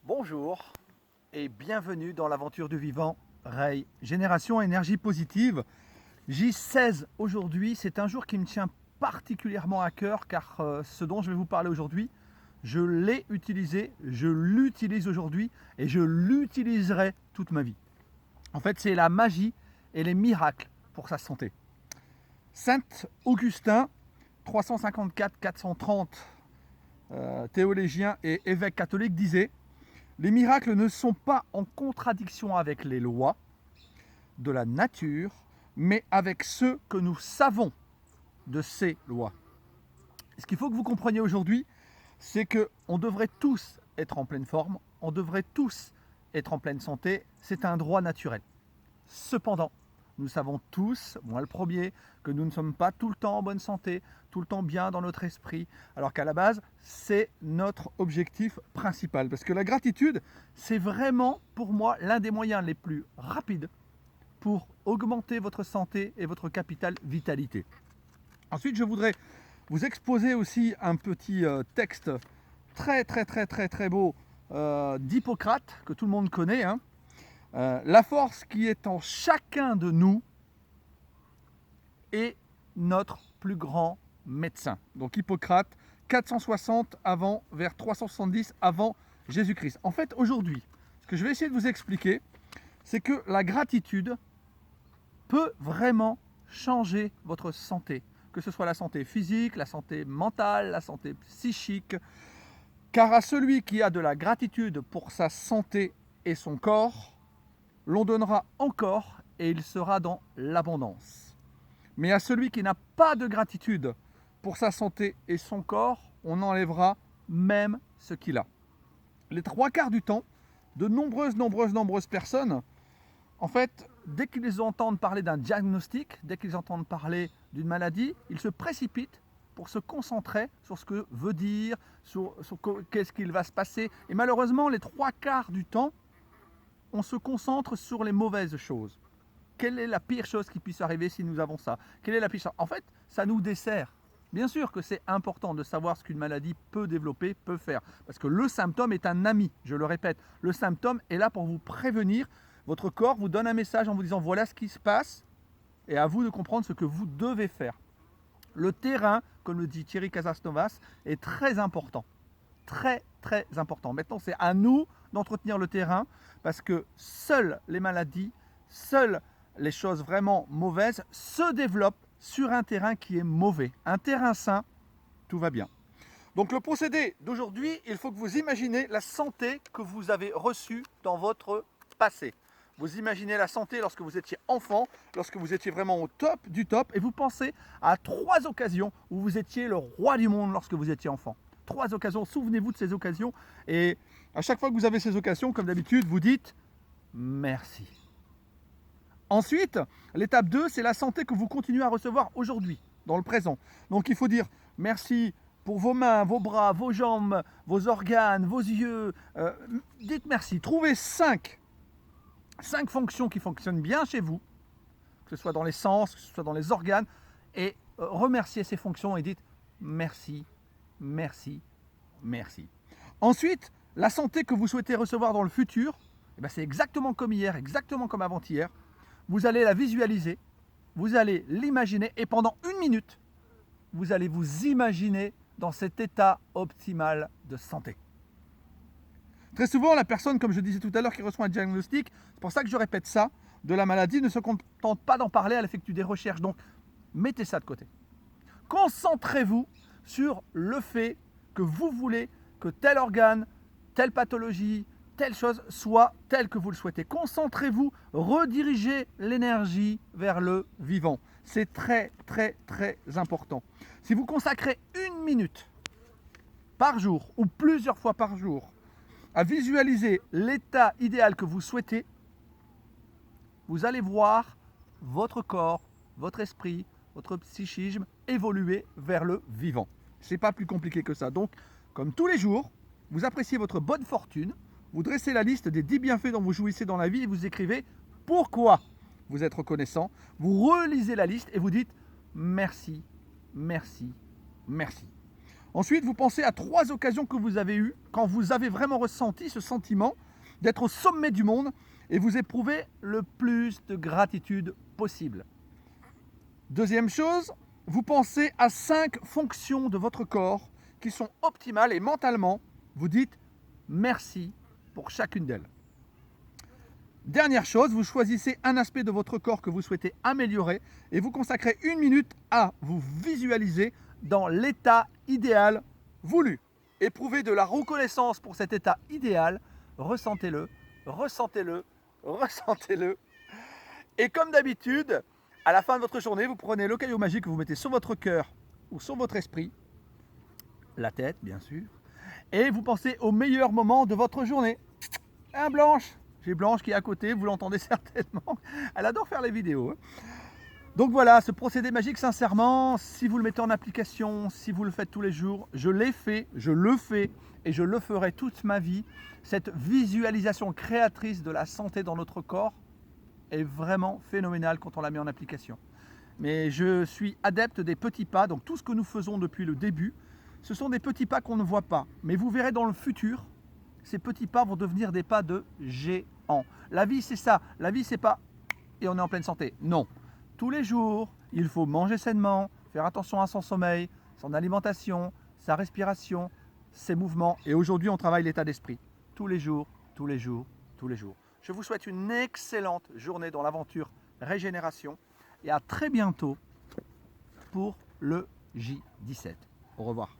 Bonjour et bienvenue dans l'aventure du vivant Ray, Génération Énergie Positive. J16 aujourd'hui, c'est un jour qui me tient particulièrement à cœur car ce dont je vais vous parler aujourd'hui, je l'ai utilisé, je l'utilise aujourd'hui et je l'utiliserai toute ma vie. En fait, c'est la magie et les miracles pour sa santé. Saint Augustin, 354-430, théologien et évêque catholique, disait: les miracles ne sont pas en contradiction avec les lois de la nature, mais avec ceux que nous savons de ces lois. Ce qu'il faut que vous compreniez aujourd'hui, c'est qu'on devrait tous être en pleine forme, on devrait tous être en pleine santé, c'est un droit naturel. Cependant, nous savons tous, moi le premier, que nous ne sommes pas tout le temps en bonne santé, tout le temps bien dans notre esprit, alors qu'à la base, c'est notre objectif principal. Parce que la gratitude, c'est vraiment pour moi l'un des moyens les plus rapides pour augmenter votre santé et votre capital vitalité. Ensuite, je voudrais vous exposer aussi un petit texte très beau d'Hippocrate, que tout le monde connaît, hein. La force qui est en chacun de nous est notre plus grand médecin. Donc Hippocrate, 460 avant, vers 370 avant Jésus-Christ. En fait, aujourd'hui, ce que je vais essayer de vous expliquer, c'est que la gratitude peut vraiment changer votre santé, que ce soit la santé physique, la santé mentale, la santé psychique. Car à celui qui a de la gratitude pour sa santé et son corps, l'on donnera encore et il sera dans l'abondance. Mais à celui qui n'a pas de gratitude pour sa santé et son corps, on enlèvera même ce qu'il a. Les trois quarts du temps, de nombreuses personnes, en fait, dès qu'ils entendent parler d'un diagnostic, dès qu'ils entendent parler d'une maladie, ils se précipitent pour se concentrer sur ce que veut dire, sur qu'est-ce qu'il va se passer. Et malheureusement, les trois quarts du temps, on se concentre sur les mauvaises choses. Quelle est la pire chose qui puisse arriver si nous avons ça? Quelle est la pire chose? En fait, ça nous dessert. Bien sûr que c'est important de savoir ce qu'une maladie peut développer, peut faire. Parce que le symptôme est un ami, je le répète. Le symptôme est là pour vous prévenir. Votre corps vous donne un message en vous disant voilà ce qui se passe et à vous de comprendre ce que vous devez faire. Le terrain, comme le dit Thierry Casasnovas, est très important. Très important. Maintenant, c'est à nous d'entretenir le terrain parce que seules les maladies, seules les choses vraiment mauvaises se développent sur un terrain qui est mauvais. Un terrain sain, tout va bien. Donc le procédé d'aujourd'hui, il faut que vous imaginez la santé que vous avez reçue dans votre passé. Vous imaginez la santé lorsque vous étiez enfant, lorsque vous étiez vraiment au top du top, et vous pensez à 3 occasions où vous étiez le roi du monde lorsque vous étiez enfant. 3 occasions, souvenez-vous de ces occasions, et à chaque fois que vous avez ces occasions, comme d'habitude, vous dites merci. Ensuite, l'étape 2, c'est la santé que vous continuez à recevoir aujourd'hui, dans le présent. Donc il faut dire merci pour vos mains, vos bras, vos jambes, vos organes, vos yeux. Dites merci. Trouvez 5 fonctions qui fonctionnent bien chez vous, que ce soit dans les sens, que ce soit dans les organes, et remerciez ces fonctions et dites merci, merci, merci. Ensuite, la santé que vous souhaitez recevoir dans le futur, c'est exactement comme hier, exactement comme avant-hier. Vous allez la visualiser, vous allez l'imaginer, et pendant 1 minute, vous allez vous imaginer dans cet état optimal de santé. Très souvent, la personne, comme je disais tout à l'heure, qui reçoit un diagnostic, c'est pour ça que je répète ça, de la maladie, ne se contente pas d'en parler, elle effectue des recherches. Donc, mettez ça de côté. Concentrez-vous sur le fait que vous voulez que tel organe, telle pathologie, telle chose soit telle que vous le souhaitez. Concentrez-vous, redirigez l'énergie vers le vivant. C'est très important. Si vous consacrez 1 minute par jour ou plusieurs fois par jour à visualiser l'état idéal que vous souhaitez, vous allez voir votre corps, votre esprit, votre psychisme évoluer vers le vivant. Ce n'est pas plus compliqué que ça. Donc, comme tous les jours, vous appréciez votre bonne fortune, vous dressez la liste des 10 bienfaits dont vous jouissez dans la vie et vous écrivez pourquoi vous êtes reconnaissant. Vous relisez la liste et vous dites merci, merci, merci. Ensuite, vous pensez à 3 occasions que vous avez eues quand vous avez vraiment ressenti ce sentiment d'être au sommet du monde et vous éprouvez le plus de gratitude possible. Deuxième chose, vous pensez à 5 fonctions de votre corps qui sont optimales et mentalement, vous dites merci pour chacune d'elles. Dernière chose, vous choisissez un aspect de votre corps que vous souhaitez améliorer et vous consacrez 1 minute à vous visualiser dans l'état idéal voulu. Éprouvez de la reconnaissance pour cet état idéal, ressentez-le, ressentez-le, ressentez-le. Et comme d'habitude, à la fin de votre journée, vous prenez le caillou magique que vous mettez sur votre cœur ou sur votre esprit, la tête bien sûr, et vous pensez au meilleur moment de votre journée. Blanche, j'ai Blanche qui est à côté, vous l'entendez certainement, elle adore faire les vidéos. Donc voilà, ce procédé magique, sincèrement, si vous le mettez en application, si vous le faites tous les jours, je l'ai fait, je le fais et je le ferai toute ma vie. Cette visualisation créatrice de la santé dans notre corps est vraiment phénoménale quand on la met en application. Mais je suis adepte des petits pas, donc tout ce que nous faisons depuis le début, ce sont des petits pas qu'on ne voit pas. Mais vous verrez dans le futur, ces petits pas vont devenir des pas de géants. La vie, c'est ça. La vie, c'est pas et on est en pleine santé. Non. Tous les jours, il faut manger sainement, faire attention à son sommeil, son alimentation, sa respiration, ses mouvements. Et aujourd'hui, on travaille l'état d'esprit. Tous les jours, tous les jours, tous les jours. Je vous souhaite une excellente journée dans l'aventure Régénération et à très bientôt pour le J17. Au revoir.